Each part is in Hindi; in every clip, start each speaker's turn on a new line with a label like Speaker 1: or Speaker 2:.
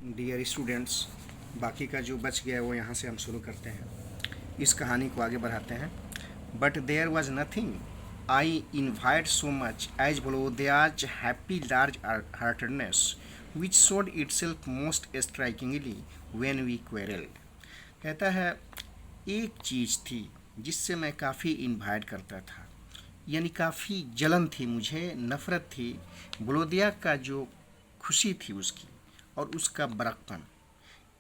Speaker 1: डियर स्टूडेंट्स, बाकी का जो बच गया है वो यहाँ से हम शुरू करते हैं, इस कहानी को आगे बढ़ाते हैं। But there was nothing I envied so much as Volodya's happy large heartedness which showed itself most strikingly when we quarrelled. कहता है, एक चीज़ थी जिससे मैं काफ़ी इन्वाइट करता था, यानी काफ़ी जलन थी, मुझे नफ़रत थी ब्लोदिया का जो खुशी थी उसकी और उसका बड़कपन,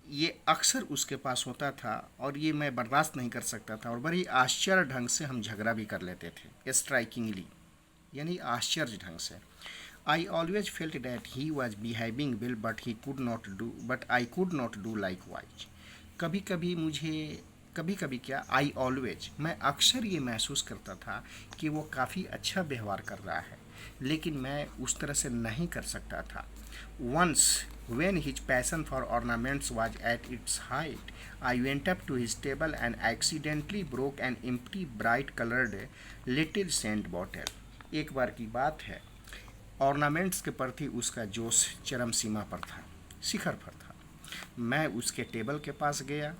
Speaker 1: ये अक्सर उसके पास होता था और ये मैं बर्दाश्त नहीं कर सकता था और बड़ी आश्चर्य ढंग से हम झगड़ा भी कर लेते थे, स्ट्राइकिंगली यानी आश्चर्य ढंग से। I always felt that he was behaving well but I could not do like wise. कभी कभी मुझे कभी कभी क्या, आई ऑलवेज मैं अक्सर ये महसूस करता था कि वो काफ़ी अच्छा व्यवहार कर रहा है, लेकिन मैं उस तरह से नहीं कर सकता था। Once when his passion for ornaments was at its height, I went up to his table and accidentally broke an empty bright colored little scent bottle. एक बार की बात है, ऑर्नामेंट्स के प्रति उसका जोश चरम सीमा पर था, शिखर पर था। मैं उसके टेबल के पास गया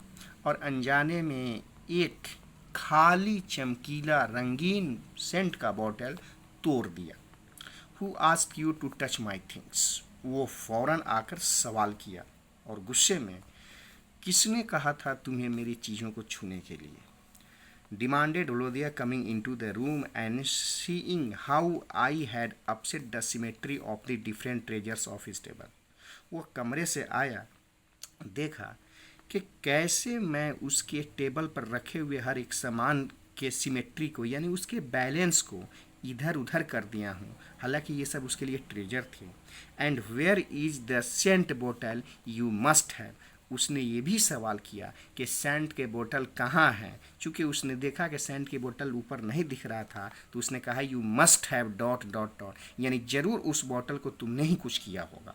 Speaker 1: और अनजाने में एक खाली चमकीला रंगीन सेंट का बॉटल तोड़ दिया। Who ask you to touch my things, वो फौरन आकर सवाल किया और गुस्से में, किसने कहा था तुम्हें मेरी चीज़ों को छूने के लिए? Demanded Volodya coming into the room and seeing how I had upset the symmetry of the different treasures of his table. वो कमरे से आया, देखा कि कैसे मैं उसके टेबल पर रखे हुए हर एक सामान के सिमेट्री को यानी उसके बैलेंस को इधर उधर कर दिया हूँ, हालांकि ये सब उसके लिए ट्रेजर थे। And where is the scent बोतल यू मस्ट हैव, उसने ये भी सवाल किया कि सेंट के बोतल कहाँ है। चूँकि उसने देखा कि सेंट की बोतल ऊपर नहीं दिख रहा था, तो उसने कहा you must have dot dot dot, यानी ज़रूर उस बोतल को तुमने ही कुछ किया होगा।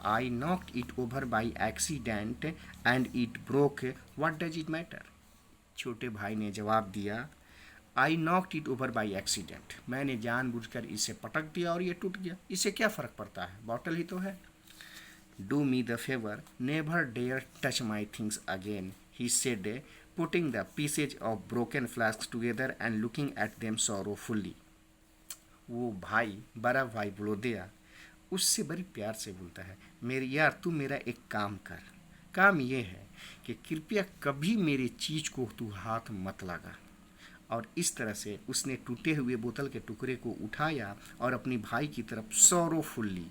Speaker 1: I knocked it over by accident and it broke, what does it matter? छोटे भाई ने जवाब दिया, I knocked it over by accident, मैंने जानबूझकर इसे पटक दिया और ये टूट गया, इससे क्या फ़र्क पड़ता है, बॉटल ही तो है। Do me the favour, never dare touch my things again, he said, putting the pieces of broken flask together and looking at them sorrowfully. वो भाई, बड़ा भाई ब्लोदिया उससे बड़ी प्यार से बोलता है, मेरे यार तू मेरा एक काम कर, काम ये है कि कृपया कभी मेरी चीज़ को तू हाथ मत लगा। और इस तरह से उसने टूटे हुए बोतल के टुकड़े को उठाया और अपनी भाई की तरफ सॉरोफुल्ली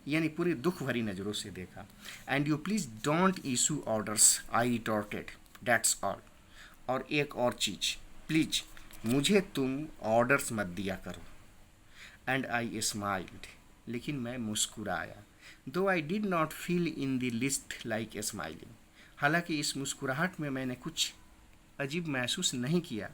Speaker 1: यानी पूरी दुख भरी नज़रों से देखा। And you please don't issue orders, I retorted, that's all. और एक और चीज़, प्लीज़ मुझे तुम ऑर्डर्स मत दिया करो। एंड आई स्माइल्ड, लेकिन मैं मुस्कुराया। दो I did not feel in the list like smiling, हालांकि इस मुस्कुराहट में मैंने कुछ अजीब महसूस नहीं किया।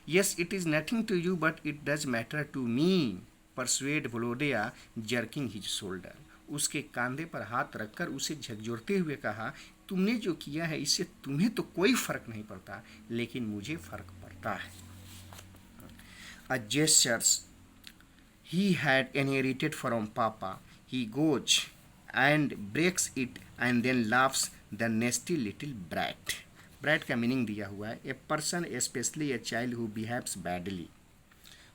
Speaker 1: Yes it is nothing to you but it does matter to me, pursued Volodya jerking his shoulder. उसके कंधे पर हाथ रखकर उसे झकझोरते हुए कहा, तुमने जो किया है इससे तुम्हें तो कोई फर्क नहीं पड़ता, लेकिन मुझे फर्क पड़ता है। अ gestures he had inherited from Papa. He goes and breaks it and then laughs, the nasty little brat. Brat का मीनिंग दिया हुआ है, a person specially a child who behaves badly.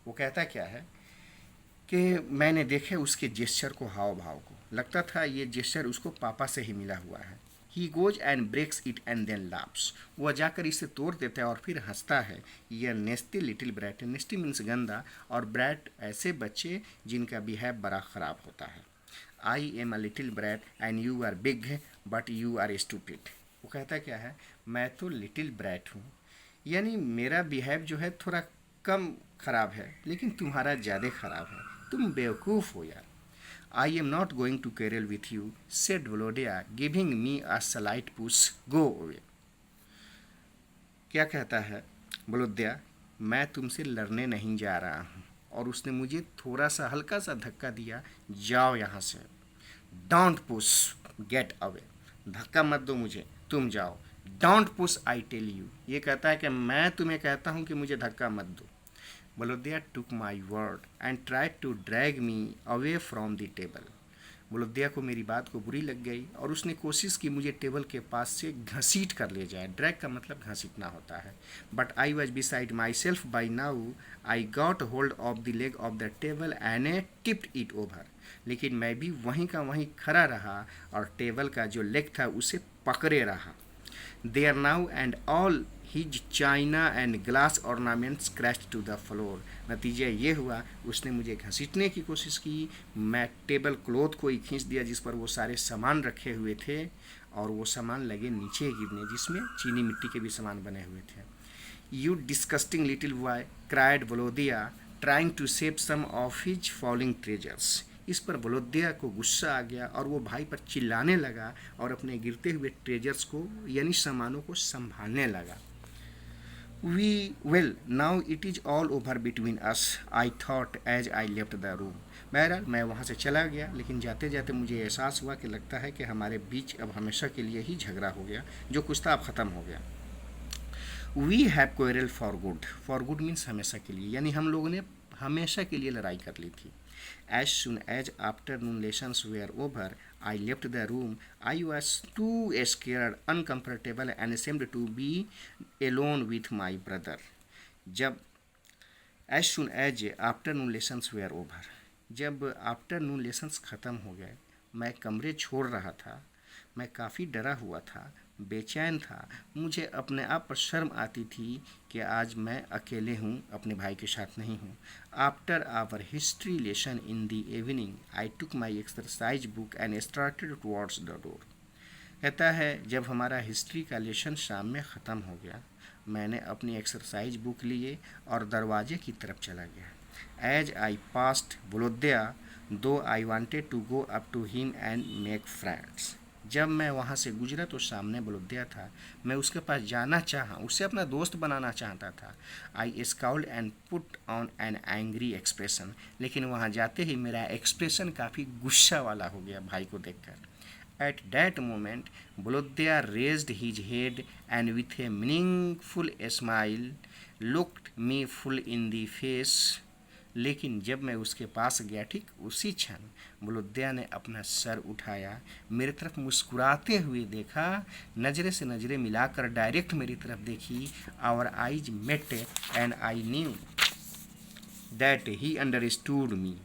Speaker 1: वो कहता क्या है कि मैंने देखे उसके जेस्चर को, हाव भाव को, लगता था ये जेस्चर उसको पापा से ही मिला हुआ है। He goes and breaks it and then laughs, वह जाकर इसे तोड़ देता है और फिर हंसता है। यह नेस्टी लिटिल ब्रैट, नेस्टी मीन्स गंदा, और ब्रैट ऐसे बच्चे जिनका बिहेव बड़ा ख़राब होता है। I am a little brat and you are big but you are stupid. वो कहता क्या है, मैं तो लिटिल ब्रैट हूँ, यानी मेरा बिहेव जो है थोड़ा कम ख़राब है, लेकिन तुम्हारा ज़्यादा ख़राब है, तुम बेवकूफ़ हो यार। I am not going to quarrel with you, said Volodya giving me a slight push, go away. क्या कहता है वलोदिया, मैं तुमसे लड़ने नहीं जा रहा हूँ, और उसने मुझे थोड़ा सा हल्का सा धक्का दिया, जाओ यहाँ से। डोंट पुश, गेट अवे, धक्का मत दो मुझे, तुम जाओ। Don't push I tell you, ये कहता है कि मैं तुम्हें कहता हूँ कि मुझे धक्का मत दो। Volodia took my word and tried to drag me away from the table. Volodya को मेरी बात को बुरी लग गई और उसने कोशिश की मुझे टेबल के पास से घसीट कर ले जाए। ड्रैग का मतलब घसीटना होता है। But I was beside my self by now. I got hold of the leg of the table and A tipped it over. लेकिन मैं भी वहीं का वहीं खड़ा रहा और टेबल का जो लेग था उसे पकड़े रहा। There now and all his china and glass ornaments crashed to the floor। नतीजा ये हुआ, उसने मुझे घसीटने की कोशिश की, मैं टेबल क्लॉथ को ही खींच दिया जिस पर वो सारे सामान रखे हुए थे और वो सामान लगे नीचे गिरने, जिसमें चीनी मिट्टी के भी सामान बने हुए थे। You disgusting little boy, cried Volodya, trying to save some of his falling treasures। इस पर वोलोदिया को गुस्सा आ गया और वो भाई पर चिल्लाने लगा और अपने गिरते हुए ट्रेजर्स को यानी सामानों को संभालने लगा। Well now it is all over between us, I thought as I left the room. बहरहाल मैं वहाँ से चला गया, लेकिन जाते जाते मुझे एहसास हुआ कि लगता है कि हमारे बीच अब हमेशा के लिए ही झगड़ा हो गया, जो कुछ था अब ख़त्म हो गया। We have quarrel for good. For good मीन्स हमेशा के लिए, यानी हम लोगों ने हमेशा के लिए लड़ाई कर ली थी। As soon as afternoon lessons were over, I left the room. I was too scared, uncomfortable, and ashamed to be alone with my brother. जब as soon as afternoon lessons were over, जब afternoon lessons ख़त्म हो गए, मैं कमरे छोड़ रहा था। मैं काफ़ी डरा हुआ था, बेचैन था। मुझे अपने आप पर शर्म आती थी कि आज मैं अकेले हूँ, अपने भाई के साथ नहीं हूँ। After our history lesson in the evening I took my exercise book and started towards the door. कहता है जब हमारा हिस्ट्री का लेसन शाम में ख़त्म हो गया, मैंने अपनी एक्सरसाइज बुक लिए और दरवाजे की तरफ चला गया। As I passed Volodya though I wanted to go up to him and make friends. जब मैं वहाँ से गुजरा तो सामने वोलोदिया था। मैं उसके पास जाना चाहा, उससे अपना दोस्त बनाना चाहता था। I scowled and put on an angry expression. लेकिन वहाँ जाते ही मेरा एक्सप्रेशन काफ़ी गुस्सा वाला हो गया भाई को देखकर। At that moment Volodya raised his head and with a meaningful smile looked me full in the face. लेकिन जब मैं उसके पास गया, ठीक उसी क्षण वोलोदिया ने अपना सर उठाया, मेरी तरफ मुस्कुराते हुए देखा, नज़रे से नज़रें मिलाकर डायरेक्ट मेरी तरफ देखी। Our eyes met and I knew that he understood me.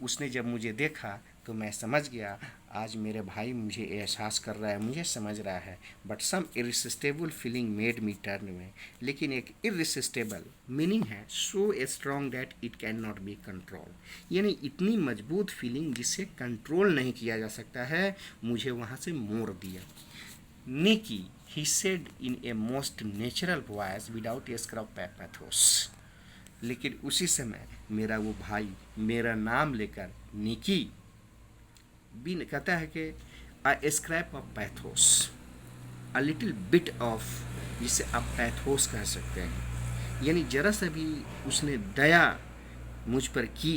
Speaker 1: उसने जब मुझे देखा तो मैं समझ गया आज मेरे भाई मुझे एहसास कर रहा है, मुझे समझ रहा है। But some irresistible feeling made me turn away. लेकिन एक इरिसिस्टेबल मीनिंग है so strong that it can not be control, यानी इतनी मजबूत फीलिंग जिसे कंट्रोल नहीं किया जा सकता है, मुझे वहाँ से मोड़ दिया। Nicky he said in a most natural voice without a scrap pathos. लेकिन उसी समय मेरा वो भाई मेरा नाम लेकर निकी भी कहता है कि a scrap of pathos, a little bit of, जिसे आप पैथोस कह सकते हैं, यानी जरा सा भी उसने दया मुझ पर की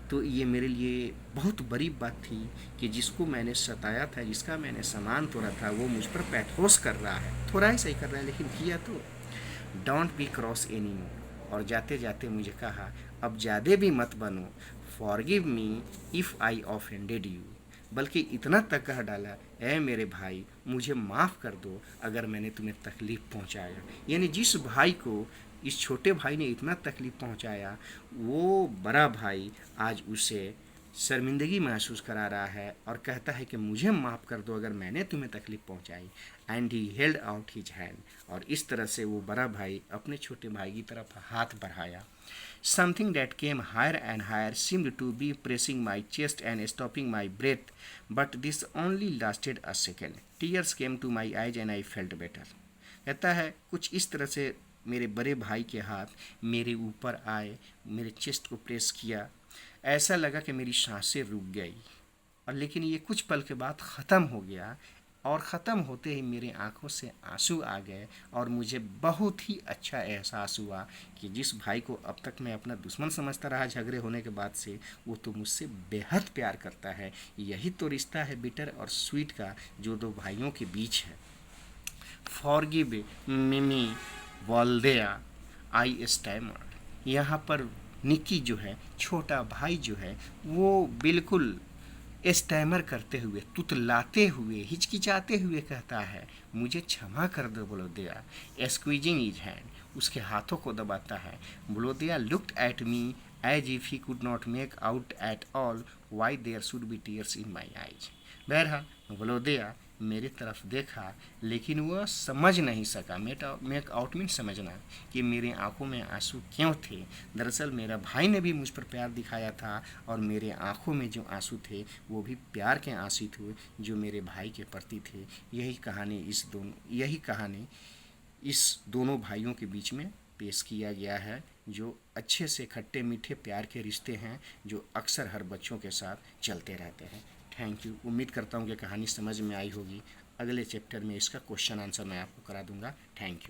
Speaker 1: तो ये मेरे लिए बहुत बड़ी बात थी कि जिसको मैंने सताया था, जिसका मैंने सामान तोड़ा था, वो मुझ पर पैथोस कर रहा है। थोड़ा ही सही कर रहा है लेकिन किया तो। Don't be cross any more. और जाते जाते मुझे कहा अब ज़्यादा भी मत बनो। Forgive me if I offended you. बल्कि इतना तक कह डाला, ऐ मेरे भाई मुझे माफ़ कर दो अगर मैंने तुम्हें तकलीफ़ पहुंचाया। यानी जिस भाई को इस छोटे भाई ने इतना तकलीफ़ पहुंचाया, वो बड़ा भाई आज उसे शर्मिंदगी महसूस करा रहा है और कहता है कि मुझे माफ़ कर दो अगर मैंने तुम्हें तकलीफ़ पहुंचाई। And he held out his hand. और इस तरह से वो बड़ा भाई अपने छोटे भाई की तरफ हाथ बढ़ाया। Something that came higher and higher seemed to be pressing my chest and stopping my breath, but this only lasted a second. Tears came to my eyes and I felt better. कहता है कुछ इस तरह से मेरे बड़े भाई के हाथ मेरे ऊपर आए, मेरे चेस्ट को प्रेस किया, ऐसा लगा कि मेरी सांसें रुक गई। और लेकिन ये कुछ पल के बाद ख़त्म हो गया और ख़त्म होते ही मेरी आंखों से आंसू आ गए और मुझे बहुत ही अच्छा एहसास हुआ कि जिस भाई को अब तक मैं अपना दुश्मन समझता रहा झगड़े होने के बाद से, वो तो मुझसे बेहद प्यार करता है। यही तो रिश्ता है बिटर और स्वीट का जो दो भाइयों के बीच है। फॉरगिव मिमी वोलोदिया आई स्टैमर्ड। यहाँ पर निकी जो है, छोटा भाई जो है, वो बिल्कुल स्टैमर करते हुए, तुतलाते हुए, हिचकिचाते हुए कहता है, मुझे क्षमा कर दो ब्लोदिया। स्क्वीजिंग हिज हैंड, उसके हाथों को दबाता है। Volodya looked at me as if he could not make out at all why there should be tears in my eyes. बहरहाल ब्लोदिया मेरी तरफ देखा, लेकिन वह समझ नहीं सका, मेक आउट मीन समझना, कि मेरी आंखों में आंसू क्यों थे। दरअसल मेरा भाई ने भी मुझ पर प्यार दिखाया था, और मेरे आंखों में जो आंसू थे वो भी प्यार के आंसू थे जो मेरे भाई के प्रति थे। यही कहानी इस दोनों भाइयों के बीच में पेश किया गया है, जो अच्छे से खट्टे मीठे प्यार के रिश्ते हैं, जो अक्सर हर बच्चों के साथ चलते रहते हैं। Thank you. उम्मीद करता हूँ कि कहानी समझ में आई होगी। अगले चैप्टर में इसका क्वेश्चन आंसर मैं आपको करा दूंगा। Thank you.